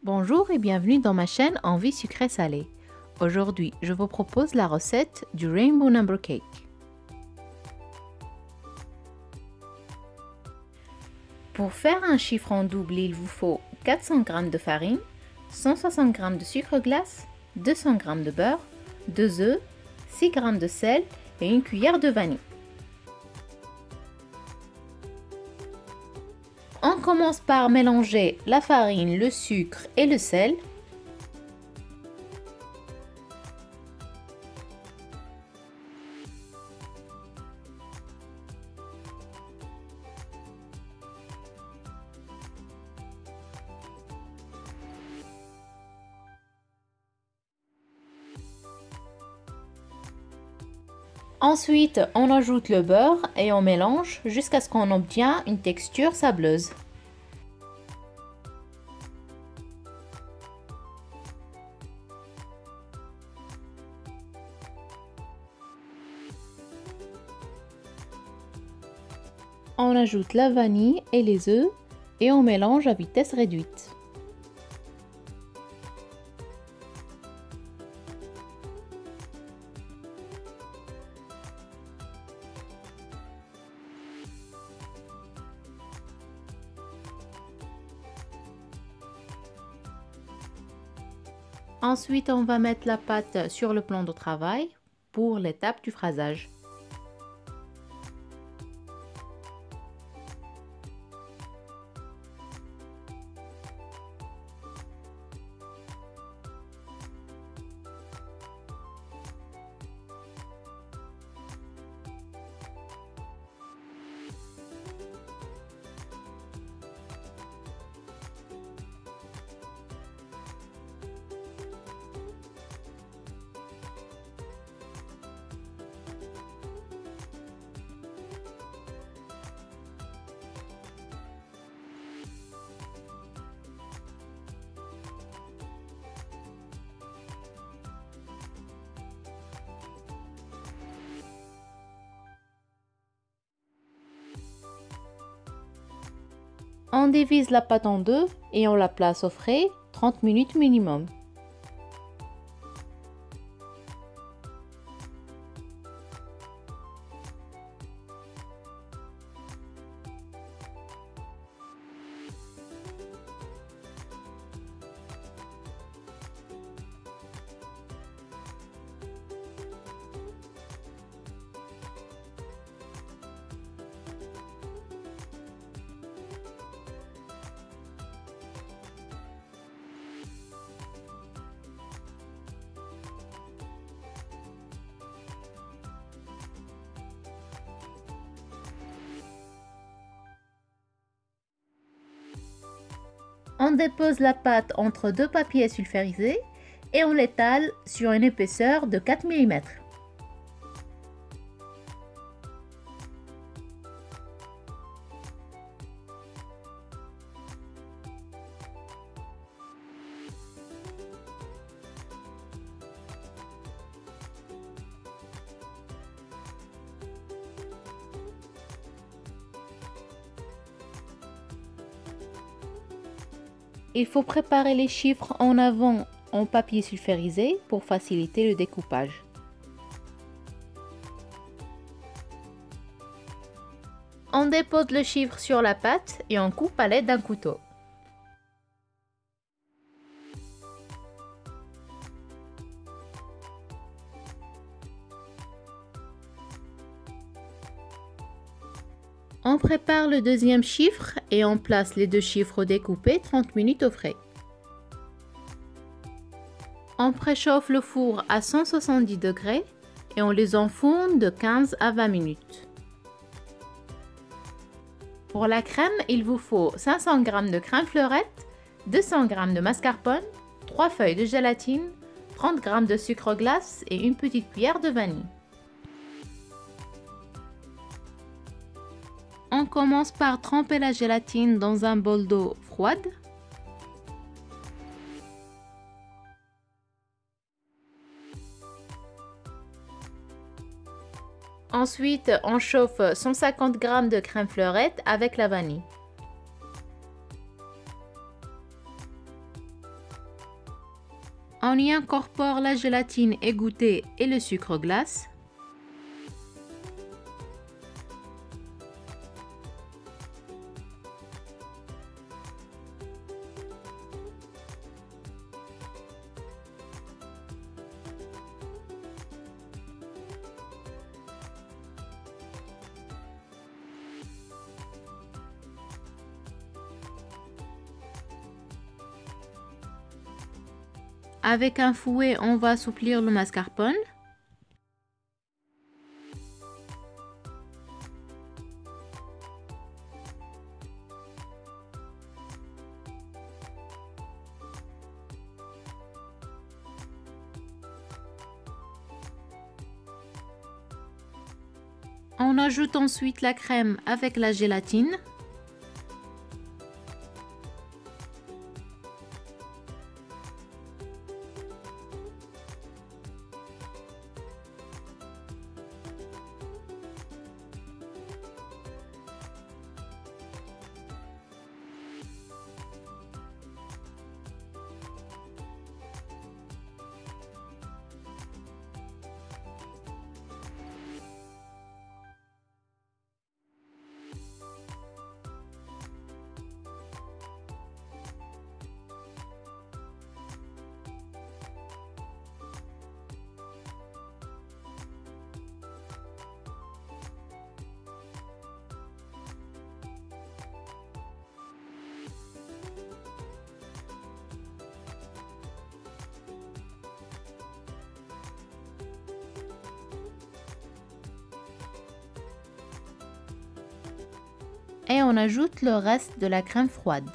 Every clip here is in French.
Bonjour et bienvenue dans ma chaîne Envie sucrée salée. Aujourd'hui, je vous propose la recette du Rainbow Number Cake. Pour faire un chiffre en double, il vous faut 400 g de farine, 160 g de sucre glace, 200 g de beurre, 2 œufs, 6 g de sel et une cuillère de vanille. On commence par mélanger la farine, le sucre et le sel. Ensuite, on ajoute le beurre et on mélange jusqu'à ce qu'on obtient une texture sableuse. On ajoute la vanille et les œufs et on mélange à vitesse réduite. Ensuite, on va mettre la pâte sur le plan de travail pour l'étape du phrasage. On divise la pâte en deux et on la place au frais 30 minutes minimum. On dépose la pâte entre deux papiers sulfurisés et on l'étale sur une épaisseur de 4 mm. Il faut préparer les chiffres en avant en papier sulfurisé pour faciliter le découpage. On dépose le chiffre sur la pâte et on coupe à l'aide d'un couteau. On prépare le deuxième chiffre et on place les deux chiffres découpés 30 minutes au frais. On préchauffe le four à 170 degrés et on les enfourne de 15 à 20 minutes. Pour la crème, il vous faut 500 g de crème fleurette, 200 g de mascarpone, 3 feuilles de gélatine, 30 g de sucre glace et une petite cuillère de vanille. On commence par tremper la gélatine dans un bol d'eau froide. Ensuite, on chauffe 150 g de crème fleurette avec la vanille. On y incorpore la gélatine égouttée et le sucre glace. Avec un fouet, on va assouplir le mascarpone. On ajoute ensuite la crème avec la gélatine. Et on ajoute le reste de la crème froide.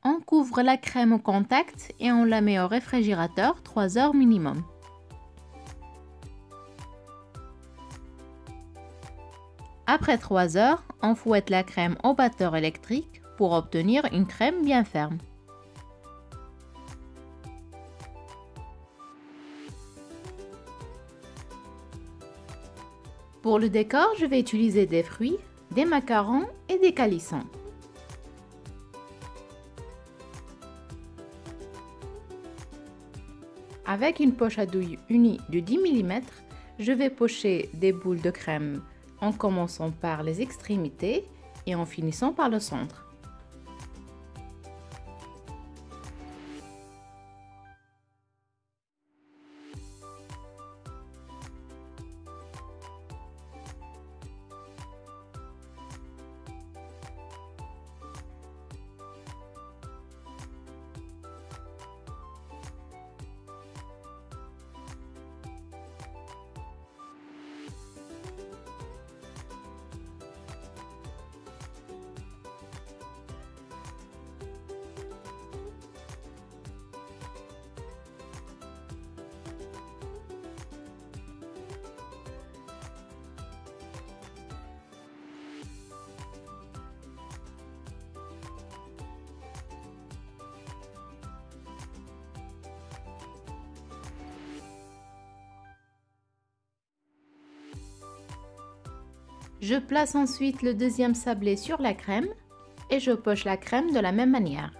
On couvre la crème au contact et on la met au réfrigérateur 3 heures minimum. Après 3 heures, on fouette la crème au batteur électrique pour obtenir une crème bien ferme. Pour le décor, je vais utiliser des fruits, des macarons et des calissons. Avec une poche à douille unie de 10 mm, je vais pocher des boules de crème en commençant par les extrémités et en finissant par le centre. Je place ensuite le deuxième sablé sur la crème et je poche la crème de la même manière.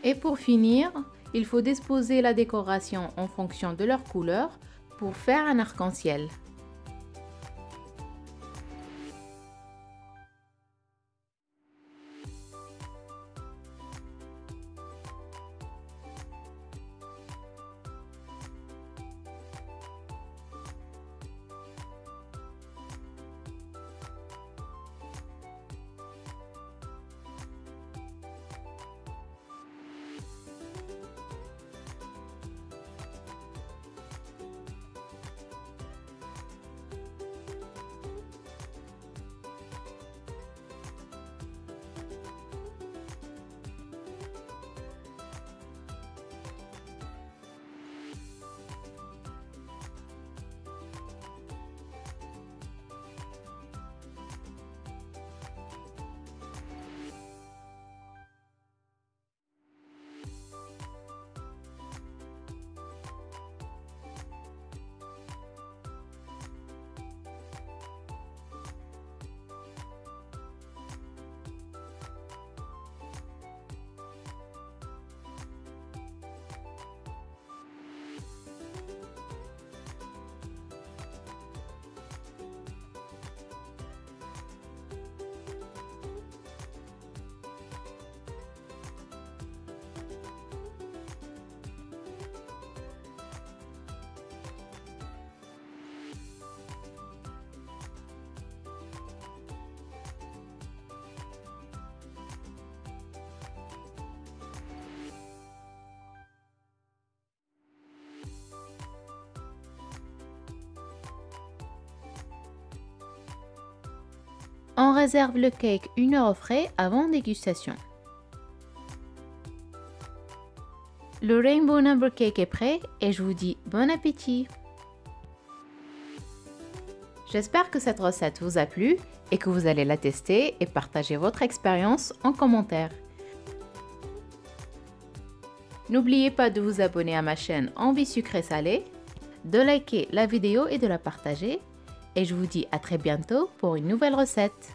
Et pour finir, il faut disposer la décoration en fonction de leur couleur pour faire un arc-en-ciel. On réserve le cake 1 heure au frais avant dégustation. Le Rainbow Number Cake est prêt et je vous dis bon appétit! J'espère que cette recette vous a plu et que vous allez la tester et partager votre expérience en commentaire. N'oubliez pas de vous abonner à ma chaîne Envie Sucrée Salée, de liker la vidéo et de la partager. Et je vous dis à très bientôt pour une nouvelle recette.